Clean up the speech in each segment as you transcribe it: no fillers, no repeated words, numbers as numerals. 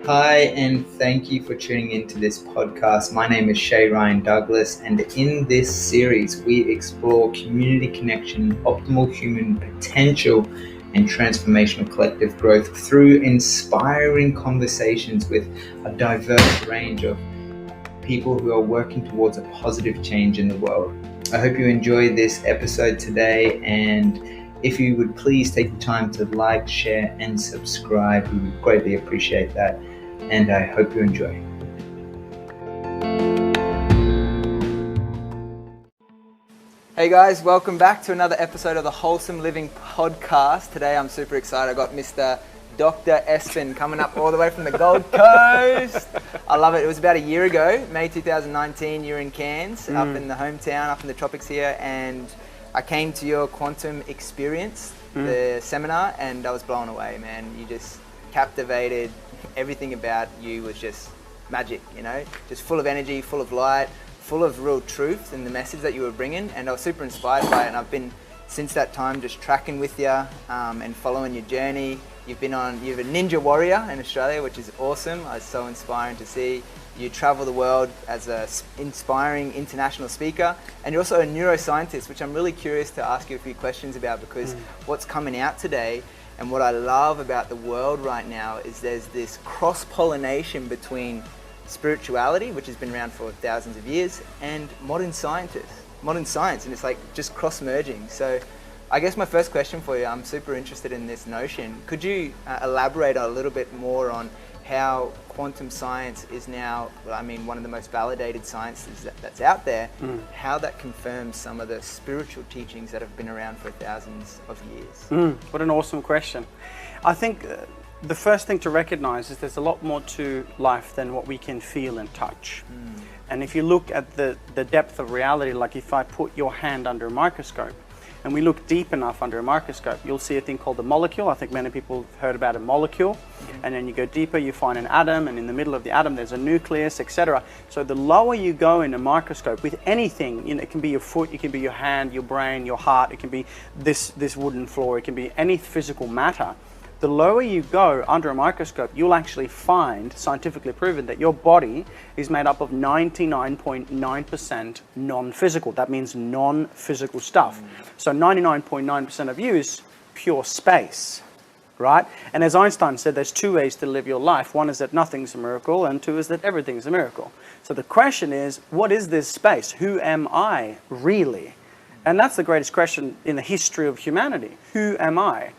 Hi, and thank you for tuning into this podcast. My name is Shay Ryan Douglas, and in this series, we explore community connection, optimal human potential, and transformational collective growth through inspiring conversations with a diverse range of people who are working towards a positive change in the world. I hope you enjoy this episode today, and if you would please take the time to like, share, and subscribe, we would greatly appreciate that. And I hope you enjoy. Hey guys, welcome back to another episode of the Wholesome Living Podcast. Today I'm super excited. I got Mr. Dr. Espen coming up all the way from the Gold Coast. I love it. It was about a year ago, May 2019. You're in Cairns, up in the hometown, up in the tropics here, and I came to your quantum experience, the seminar, and I was blown away, man. You just captivated. Everything about you was just magic, you know, just full of energy, full of light, full of real truth in the message that you were bringing, and I was super inspired by it. And I've been since that time just tracking with you and following your journey. You're a ninja warrior in Australia, which is awesome. It's so inspiring to see. You travel the world as an inspiring international speaker, and you're also a neuroscientist, which I'm really curious to ask you a few questions about, because what's coming out today and what I love about the world right now is there's this cross-pollination between spirituality, which has been around for thousands of years, and modern science, and it's like just cross-merging. So I guess my first question for you, I'm super interested in this notion. Could you elaborate a little bit more on how quantum science is now, one of the most validated sciences that's out there, how that confirms some of the spiritual teachings that have been around for thousands of years? What an awesome question. I think the first thing to recognize is there's a lot more to life than what we can feel and touch. And if you look at the depth of reality, like if I put your hand under a microscope, and we look deep enough under a microscope, you'll see a thing called the molecule. I think many people have heard about a molecule. And then you go deeper, you find an atom, and in the middle of the atom there's a nucleus, etc. So the lower you go in a microscope with anything, you know, it can be your foot, it can be your hand, your brain, your heart, it can be this wooden floor, it can be any physical matter. The lower you go under a microscope, you'll actually find, scientifically proven, that your body is made up of 99.9% non-physical. That means non-physical stuff. So 99.9% of you is pure space, right? And as Einstein said, there's two ways to live your life. One is that nothing's a miracle, and two is that everything's a miracle. So the question is, what is this space? Who am I, really? And that's the greatest question in the history of humanity. Who am I?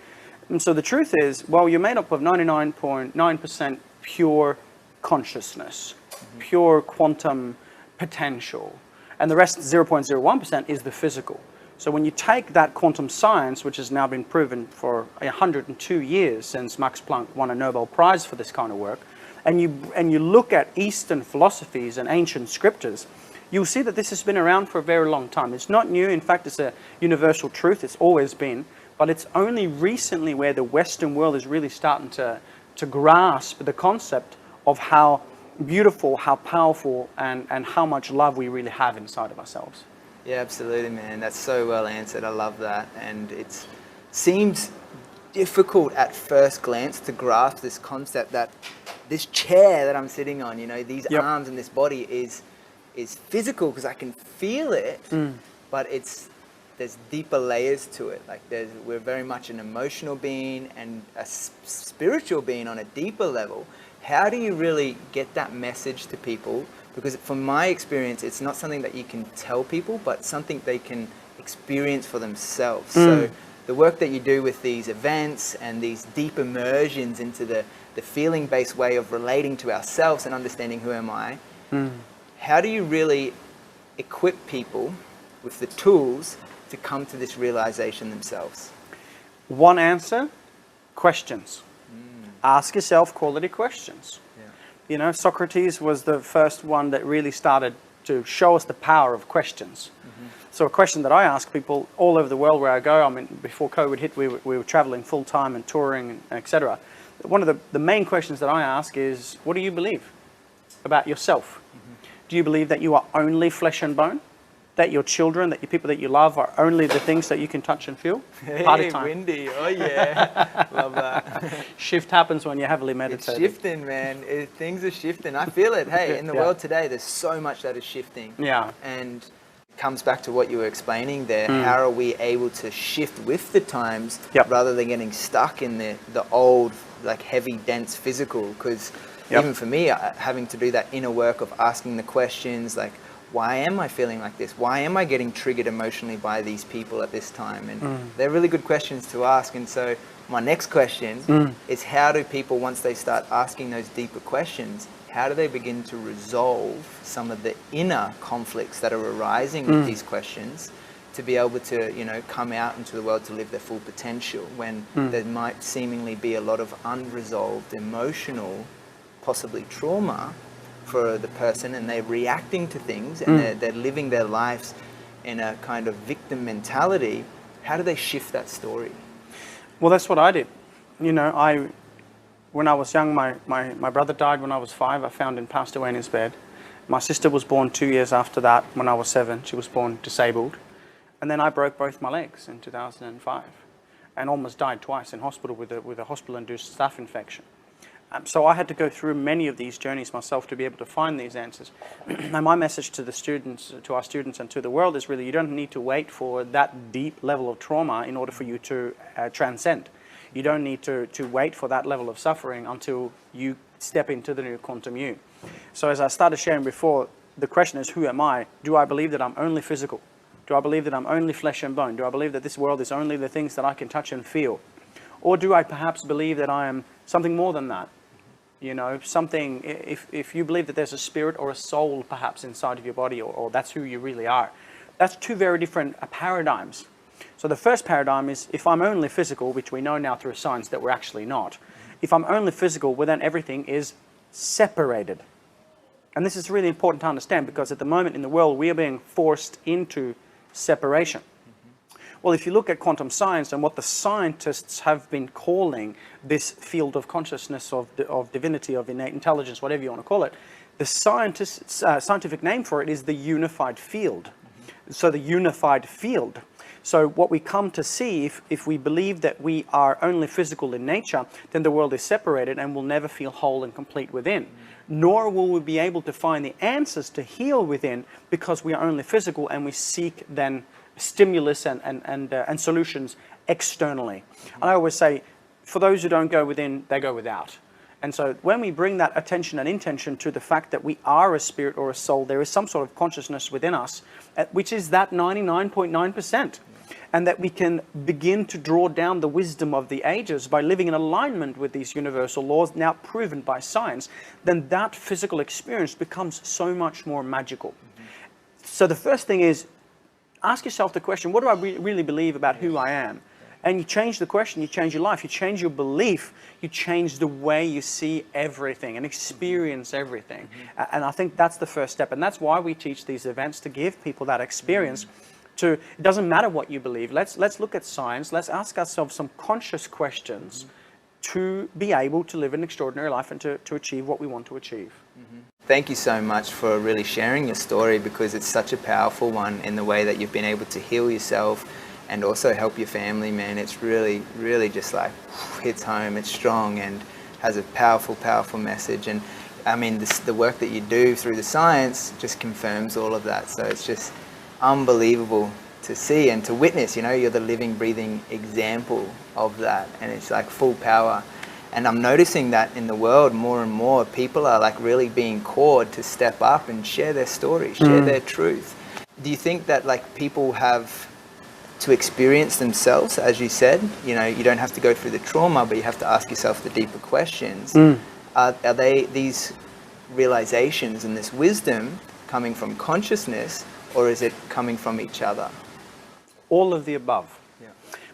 And so the truth is, well, you're made up of 99.9% pure consciousness, pure quantum potential, and the rest, 0.01%, is the physical. So when you take that quantum science, which has now been proven for 102 years since Max Planck won a Nobel Prize for this kind of work, and you look at Eastern philosophies and ancient scriptures, you'll see that this has been around for a very long time. It's not new. In fact, it's a universal truth. It's always been. But it's only recently where the Western world is really starting to grasp the concept of how beautiful, how powerful, and how much love we really have inside of ourselves. Yeah, absolutely, man. That's so well answered. I love that. And it seems difficult at first glance to grasp this concept that this chair that I'm sitting on, you know, these arms and this body is physical because I can feel it, but there's deeper layers to it. Like we're very much an emotional being and a spiritual being on a deeper level. How do you really get that message to people? Because from my experience, it's not something that you can tell people, but something they can experience for themselves. So the work that you do with these events and these deep immersions into the feeling-based way of relating to ourselves and understanding who am I, how do you really equip people with the tools to come to this realization themselves? One answer: questions. Ask yourself quality questions. You know, Socrates was the first one that really started to show us the power of questions. So a question that I ask people all over the world where I go, I mean, before COVID hit, we were traveling full time and touring, and etc. One of the main questions that I ask is, what do you believe about yourself? Do you believe that you are only flesh and bone? that your children, that your people that you love are only the things that you can touch and feel? Party Hey, time. windy. Oh yeah, love that. Shift happens when you're heavily It's meditating. shifting, man. Things are shifting. I feel it. Hey, in the Yeah. world today, there's so much that is shifting. Yeah. And it comes back to what you were explaining there. How are we able to shift with the times Yep. rather than getting stuck in the old, like heavy, dense physical? Because Yep. even for me, having to do that inner work of asking the questions, like, why am I feeling like this? Why am I getting triggered emotionally by these people at this time? And they're really good questions to ask. And so my next question is, how do people, once they start asking those deeper questions, how do they begin to resolve some of the inner conflicts that are arising with these questions to be able to, you know, come out into the world to live their full potential when there might seemingly be a lot of unresolved emotional, possibly trauma for the person, and they're reacting to things and they're living their lives in a kind of victim mentality. How do they shift that story? Well, that's what I did. You know, when I was young, my brother died when I was 5. I found him passed away in his bed. My sister was born 2 years after that. When I was 7, she was born disabled. And then I broke both my legs in 2005 and almost died twice in hospital with a hospital-induced staph infection. So I had to go through many of these journeys myself to be able to find these answers. And my message to the students, to our students and to the world is really, you don't need to wait for that deep level of trauma in order for you to transcend. You don't need to wait for that level of suffering until you step into the new quantum you. So as I started sharing before, the question is, who am I? Do I believe that I'm only physical? Do I believe that I'm only flesh and bone? Do I believe that this world is only the things that I can touch and feel? Or do I perhaps believe that I am something more than that? You know, something, if you believe that there's a spirit or a soul perhaps inside of your body, or that's who you really are, that's two very different paradigms. So the first paradigm is, if I'm only physical, which we know now through science that we're actually not, if I'm only physical, well then everything is separated. And this is really important to understand, because at the moment in the world we are being forced into separation. Well, if you look at quantum science and what the scientists have been calling this field of consciousness, of divinity, of innate intelligence, whatever you want to call it, the scientific name for it is the unified field. So the unified field. So what we come to see, if we believe that we are only physical in nature, then the world is separated and will never feel whole and complete within. Nor will we be able to find the answers to heal within, because we are only physical and we seek then stimulus and solutions externally. And I always say, for those who don't go within, they go without. And so when we bring that attention and intention to the fact that we are a spirit or a soul, there is some sort of consciousness within us, which is that 99.9%. And that we can begin to draw down the wisdom of the ages by living in alignment with these universal laws now proven by science, then that physical experience becomes so much more magical. So the first thing is, ask yourself the question, what do I really believe about who I am? And you change the question, you change your life, you change your belief, you change the way you see everything and experience everything. And I think that's the first step. And that's why we teach these events, to give people that experience. It doesn't matter what you believe. Let's look at science. Let's ask ourselves some conscious questions to be able to live an extraordinary life and to achieve what we want to achieve. Thank you so much for really sharing your story, because it's such a powerful one in the way that you've been able to heal yourself and also help your family, man. It's really, really just like hits home. It's strong and has a powerful, powerful message. And I mean, the work that you do through the science just confirms all of that. So it's just unbelievable to see and to witness. You know, you're the living, breathing example of that, and it's like full power. And I'm noticing that in the world more and more people are like really being called to step up and share their story, share their truth. Do you think that like people have to experience themselves, as you said, you know, you don't have to go through the trauma, but you have to ask yourself the deeper questions. Are they these realizations and this wisdom coming from consciousness, or is it coming from each other? All of the above. Yeah.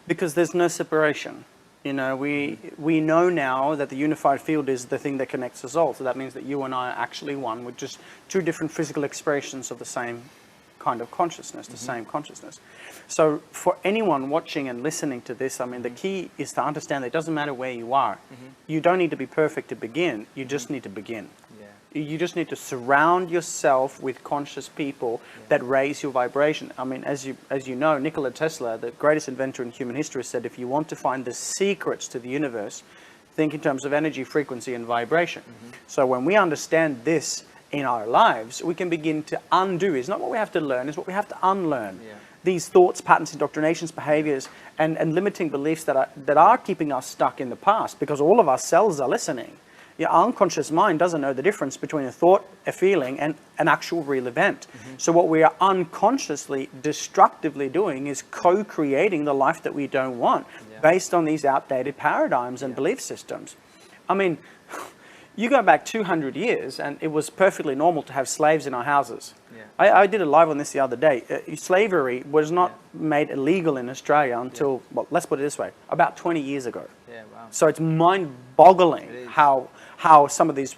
Because there's no separation. You know, we know now that the unified field is the thing that connects us all. So that means that you and I are actually one, with just two different physical expressions of the same kind of consciousness, the same consciousness. So for anyone watching and listening to this, I mean, the key is to understand that it doesn't matter where you are. You don't need to be perfect to begin. You just need to begin. You just need to surround yourself with conscious people that raise your vibration. I mean, as you know, Nikola Tesla, the greatest inventor in human history, said if you want to find the secrets to the universe, think in terms of energy, frequency, and vibration. So when we understand this in our lives, we can begin to undo. It's not what we have to learn, it's what we have to unlearn. These thoughts, patterns, indoctrinations, behaviors, and limiting beliefs that are keeping us stuck in the past, because all of our cells are listening. Your unconscious mind doesn't know the difference between a thought, a feeling, and an actual real event. So what we are unconsciously, destructively doing is co-creating the life that we don't want based on these outdated paradigms and belief systems. I mean, you go back 200 years and it was perfectly normal to have slaves in our houses. I did a live on this the other day. Slavery was not made illegal in Australia until, well, let's put it this way, about 20 years ago. Wow. So it's mind-boggling how some of these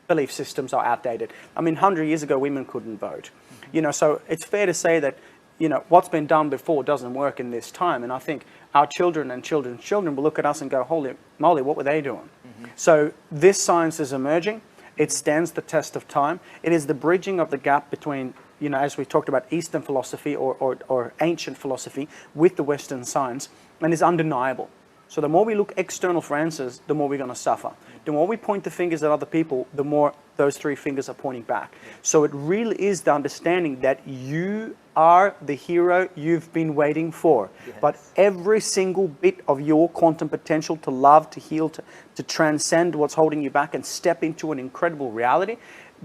belief systems are outdated. I mean, 100 years ago, women couldn't vote. You know, so it's fair to say that, you know, what's been done before doesn't work in this time. And I think our children and children's children will look at us and go, holy moly, what were they doing? So this science is emerging. It stands the test of time. It is the bridging of the gap between, you know, as we talked about Eastern philosophy or ancient philosophy with the Western science, and is undeniable. So the more we look external for answers, the more we're going to suffer. The more we point the fingers at other people, the more those three fingers are pointing back. So it really is the understanding that you are the hero you've been waiting for. But every single bit of your quantum potential to love, to heal, to transcend what's holding you back and step into an incredible reality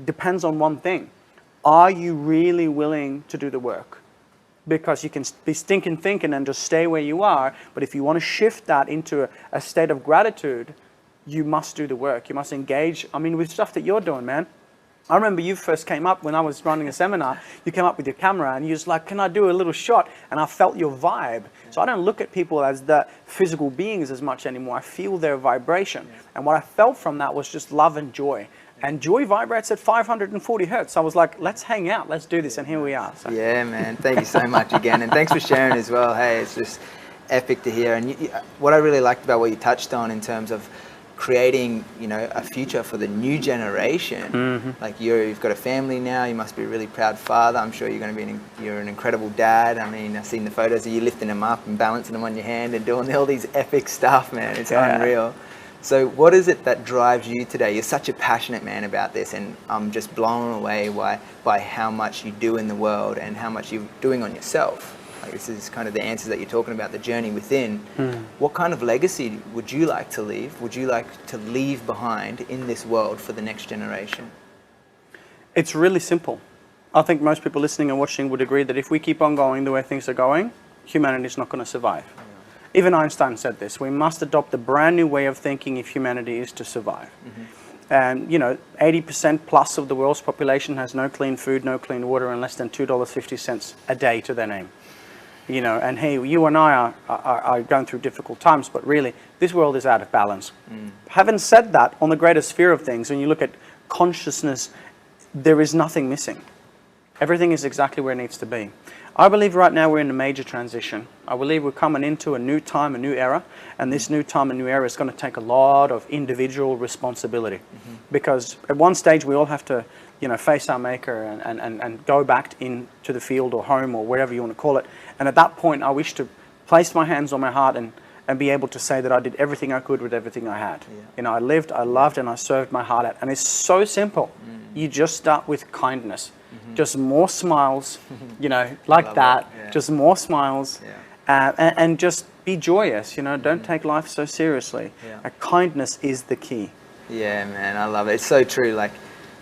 depends on one thing. Are you really willing to do the work? Because you can be stinking thinking and just stay where you are. But if you want to shift that into a state of gratitude, you must do the work. You must engage. I mean, with stuff that you're doing, man. I remember you first came up when I was running a seminar. You came up with your camera and you was like, can I do a little shot? And I felt your vibe. So I don't look at people as the physical beings as much anymore. I feel their vibration. And what I felt from that was just love and joy. And joy vibrates at 540 hertz. I was like, let's hang out, let's do this, and here we are. So. Yeah, man. Thank you so much again, and thanks for sharing as well. Hey, it's just epic to hear. And what I really liked about what you touched on in terms of creating, you know, a future for the new generation. Like you've got a family now. You must be a really proud father. I'm sure you're going to be you're an incredible dad. I mean, I've seen the photos of you lifting them up and balancing them on your hand and doing all these epic stuff, man. It's unreal. So what is it that drives you today? You're such a passionate man about this, and I'm just blown away by how much you do in the world and how much you're doing on yourself. Like, this is kind of the answers that you're talking about, the journey within. What kind of legacy would you like to leave? Would you like to leave behind in this world for the next generation? It's really simple. I think most people listening and watching would agree that if we keep on going the way things are going, humanity is not going to survive. Even Einstein said this: we must adopt a brand new way of thinking if humanity is to survive. And, you know, 80% plus of the world's population has no clean food, no clean water, and less than $2.50 a day to their name. You know, and hey, you and I are going through difficult times, but really, this world is out of balance. Having said that, on the greater sphere of things, when you look at consciousness, there is nothing missing. Everything is exactly where it needs to be. I believe right now we're in a major transition. I believe we're coming into a new time, a new era, and this new time, a new era is going to take a lot of individual responsibility. Because at one stage we all have to, you know, face our maker and go back into the field or home or wherever you want to call it. And at that point, I wish to place my hands on my heart and be able to say that I did everything I could with everything I had. You know, I lived, I loved, and I served my heart out. And it's so simple. You just start with kindness. Just more smiles, you know, like that. Just more smiles, and just be joyous. You know, don't take life so seriously. Kindness is the key. Yeah, man, I love it. It's so true. Like,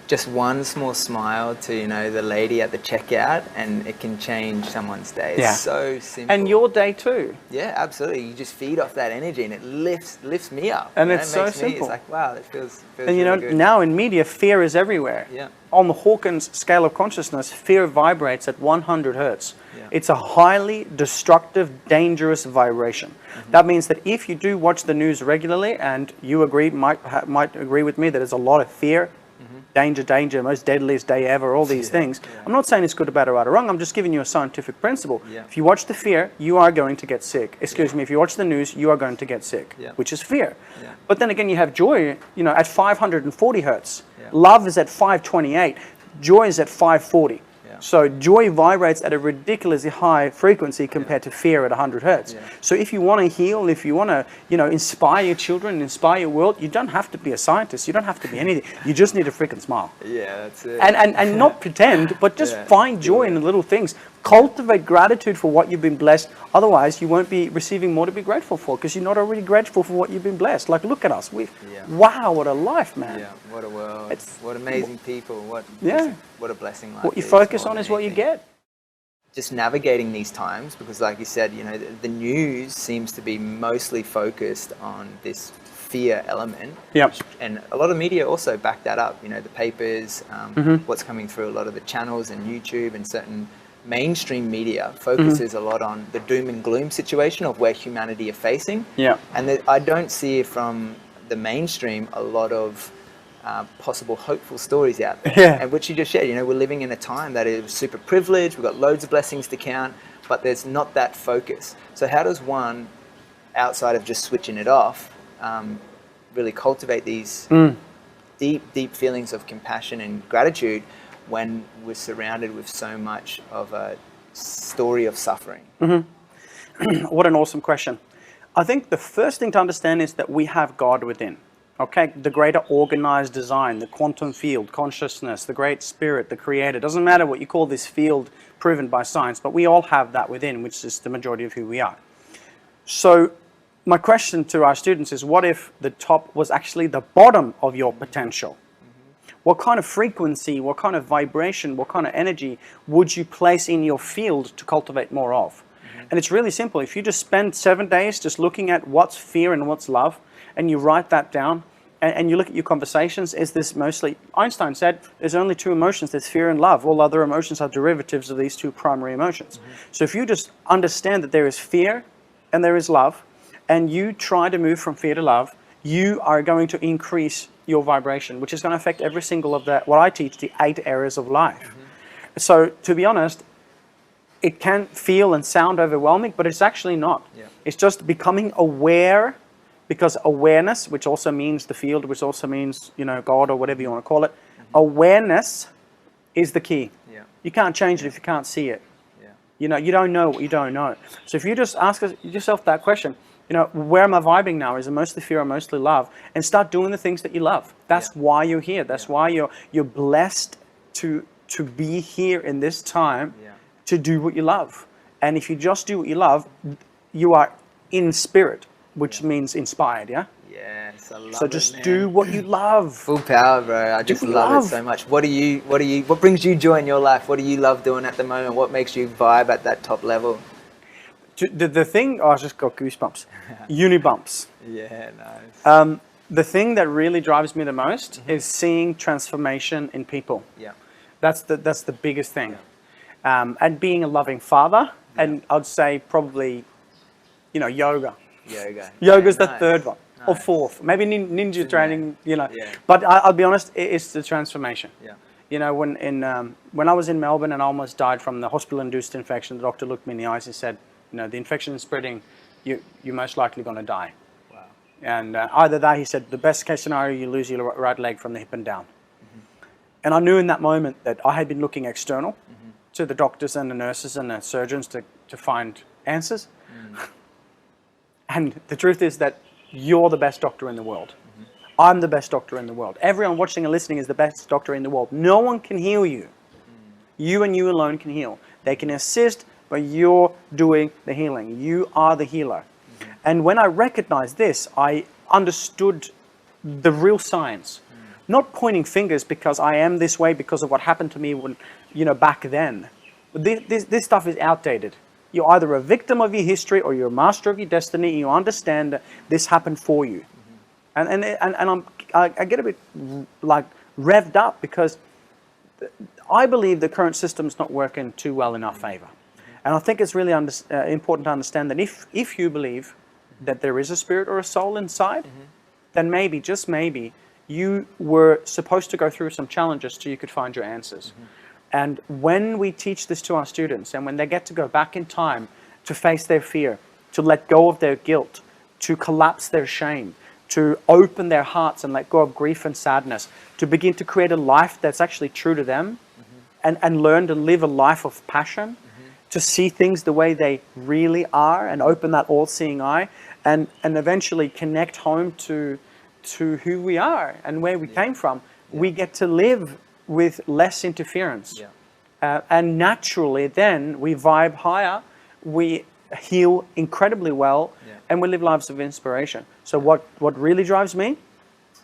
just one small smile to, you know, the lady at the checkout, and it can change someone's day. It's so simple. And your day too. Yeah, absolutely. You just feed off that energy, and it lifts me up. And it's so simple. It's like, wow, it feels and you really know, good. now in media, fear is everywhere. On the Hawkins scale of consciousness, fear vibrates at 100 hertz. It's a highly destructive, dangerous vibration. That means that if you do watch the news regularly, and you might agree with me that there's a lot of fear Danger, danger, most deadliest day ever, all these things. I'm not saying it's good or bad or right or wrong. I'm just giving you a scientific principle. If you watch the fear, you are going to get sick. Excuse me, if you watch the news, you are going to get sick, which is fear. But then again, you have joy, at 540 hertz. Love is at 528. Joy is at 540. So joy vibrates at a ridiculously high frequency compared to fear at 100 hertz. So if you want to heal, if you want to, inspire your children, inspire your world, you don't have to be a scientist. You don't have to be anything. You just need a freaking smile. Yeah, that's it. And not pretend, but just find joy in the little things. Cultivate gratitude for what you've been blessed. Otherwise, you won't be receiving more to be grateful for, because you're not already grateful for what you've been blessed. Like, look at us. Wow, what a life, man. Yeah, what a world. What amazing people. What a blessing life What you is, focus on is what you get. Just navigating these times, because like you said, the news seems to be mostly focused on this fear element. And a lot of media also back that up. The papers, what's coming through a lot of the channels and YouTube and certain mainstream media focuses a lot on the doom and gloom situation of where humanity are facing. And I don't see from the mainstream a lot of possible hopeful stories out there. And which you just shared, we're living in a time that is super privileged, we've got loads of blessings to count, but there's not that focus. So how does one, outside of just switching it off, really cultivate these deep feelings of compassion and gratitude when we're surrounded with so much of a story of suffering? What an awesome question. I think the first thing to understand is that we have God within. Okay, the greater organized design, the quantum field, consciousness, the great spirit, the creator. Doesn't matter what you call this field proven by science, but we all have that within, which is the majority of who we are. So my question to our students is, what if the top was actually the bottom of your potential? What kind of frequency, what kind of vibration, what kind of energy would you place in your field to cultivate more of? And it's really simple. If you just spend 7 days just looking at what's fear and what's love, and you write that down, and you look at your conversations, is this mostly, Einstein said, there's only two emotions, there's fear and love. All other emotions are derivatives of these two primary emotions. So if you just understand that there is fear and there is love, and you try to move from fear to love, you are going to increase your vibration, which is going to affect every single of what I teach, the 8 areas of life. So to be honest, it can feel and sound overwhelming, but it's actually not. It's just becoming aware, because awareness, which also means the field, which also means, God or whatever you want to call it, awareness is the key. You can't change it if you can't see it. You don't know what you don't know. So if you just ask yourself that question, where am I vibing now? Is it mostly fear or mostly love? And start doing the things that you love. That's why you're here. That's why you're blessed to be here in this time to do what you love. And if you just do what you love, you are in spirit, which means inspired, Yes, I love it. So just do what you love. Full power, bro. I just love it so much. What brings you joy in your life? What do you love doing at the moment? What makes you vibe at that top level? The thing, I just got goosebumps. Uni bumps. Yeah, nice. The thing that really drives me the most is seeing transformation in people. That's the biggest thing. And being a loving father, and I'd say probably, yoga. Yoga's the third one, or fourth. Maybe ninja training, But I'll be honest, it's the transformation. When I was in Melbourne and I almost died from the hospital-induced infection, the doctor looked me in the eyes and said, the infection is spreading, you're most likely going to die. Wow. And either that, he said, the best case scenario, you lose your right leg from the hip and down. And I knew in that moment that I had been looking external to the doctors and the nurses and the surgeons to find answers. And the truth is that you're the best doctor in the world. I'm the best doctor in the world. Everyone watching and listening is the best doctor in the world. No one can heal you. You and you alone can heal. They can assist, but you're doing the healing. You are the healer. And when I recognized this, I understood the real science. Not pointing fingers because I am this way because of what happened to me when, back then. This stuff is outdated. You're either a victim of your history or you're a master of your destiny. You understand that this happened for you. And I get a bit revved up because I believe the current system's not working too well in our favor. And I think it's really important to understand that if you believe that there is a spirit or a soul inside, then maybe, just maybe, you were supposed to go through some challenges so you could find your answers. And when we teach this to our students, and when they get to go back in time to face their fear, to let go of their guilt, to collapse their shame, to open their hearts and let go of grief and sadness, to begin to create a life that's actually true to them, and learn to live a life of passion, to see things the way they really are and open that all-seeing eye, and eventually connect home to who we are and where we came from. We get to live with less interference. And naturally then we vibe higher, we heal incredibly well, and we live lives of inspiration. So what really drives me,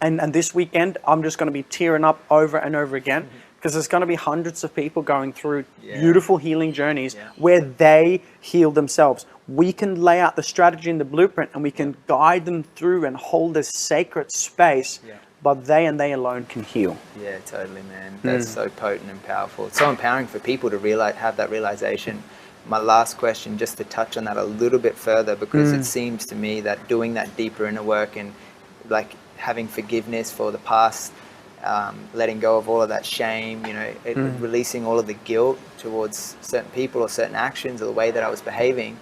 and this weekend I'm just going to be tearing up over and over again, because there's going to be hundreds of people going through beautiful healing journeys where they heal themselves. We can lay out the strategy and the blueprint, and we can guide them through and hold this sacred space, but they and they alone can heal. Yeah, totally, man. That's so potent and powerful. It's so empowering for people to have that realization. My last question, just to touch on that a little bit further, because it seems to me that doing that deeper inner work and like having forgiveness for the past, letting go of all of that shame, releasing all of the guilt towards certain people or certain actions or the way that I was behaving.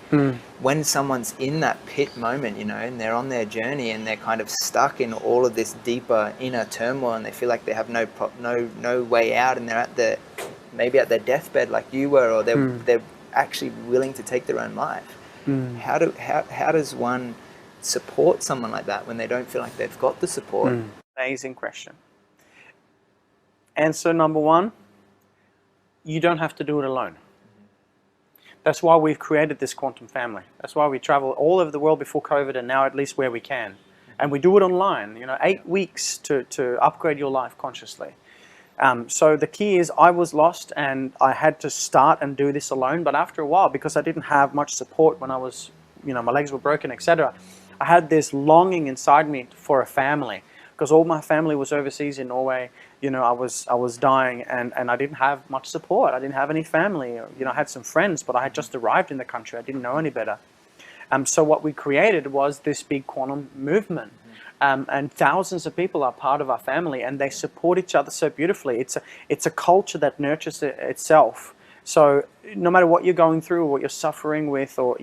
When someone's in that pit moment, and they're on their journey and they're kind of stuck in all of this deeper inner turmoil, and they feel like they have no way out, and they're maybe at their deathbed like you were, or they're actually willing to take their own life. How does one support someone like that when they don't feel like they've got the support? Amazing question. Answer number one, you don't have to do it alone. That's why we've created this quantum family. That's why we travel all over the world before COVID, and now at least where we can. And we do it online, 8 weeks to upgrade your life consciously. So the key is, I was lost and I had to start and do this alone. But after a while, because I didn't have much support when I was, my legs were broken, etc., I had this longing inside me for a family, because all my family was overseas in Norway. I was dying, and I didn't have much support. I didn't have any family. I had some friends, but I had just arrived in the country. I didn't know any better. So what we created was this big quantum movement. And thousands of people are part of our family, and they support each other so beautifully. It's a culture that nurtures itself. So no matter what you're going through, or what you're suffering with, or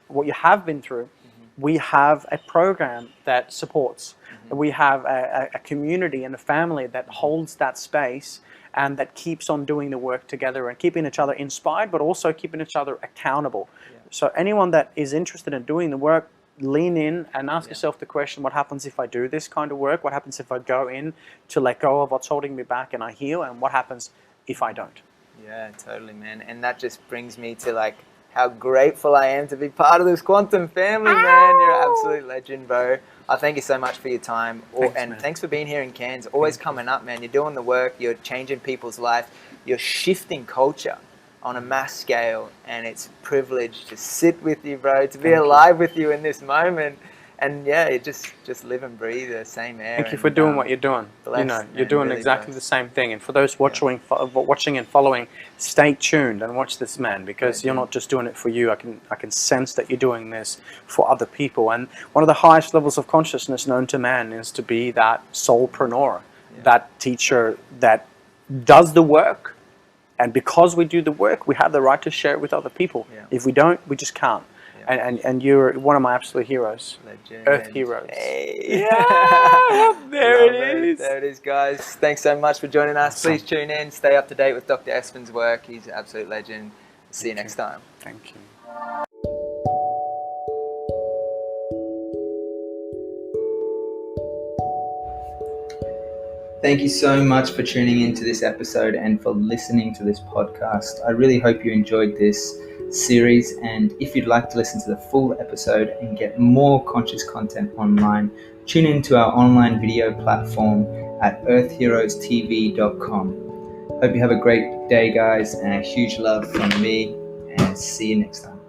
what you have been through, we have a program that supports. We have a community and a family that holds that space, and that keeps on doing the work together and keeping each other inspired, but also keeping each other accountable. So anyone that is interested in doing the work, lean in and ask yourself the question, what happens if I do this kind of work? What happens if I go in to let go of what's holding me back and I heal? And what happens if I don't? Yeah, totally, man. And that just brings me to like how grateful I am to be part of this quantum family, man. You're an absolute legend, bro. I thank you so much for your time. Thanks for being here in Cairns. Always coming up, man. You're doing the work. You're changing people's life. You're shifting culture on a mass scale, and it's a privilege to sit with you, bro, to be alive with you in this moment. And yeah, you just live and breathe the same air. Thank you for doing what you're doing. You're doing really exactly the same thing. And for those watching and following, stay tuned and watch this man, because you're not just doing it for you. I can sense that you're doing this for other people. And one of the highest levels of consciousness known to man is to be that soulpreneur, that teacher that does the work. And because we do the work, we have the right to share it with other people. If we don't, we just can't. And you're one of my absolute heroes. Legend. Earth heroes. Hey. Yeah, there it is, guys. Thanks so much for joining us. Awesome. Please tune in. Stay up to date with Dr. Espen's work. He's an absolute legend. See you next time. Thank you. Thank you so much for tuning into this episode and for listening to this podcast. I really hope you enjoyed this series, and if you'd like to listen to the full episode and get more conscious content online, tune into our online video platform at earthheroestv.com. Hope you have a great day, guys, and a huge love from me, and see you next time.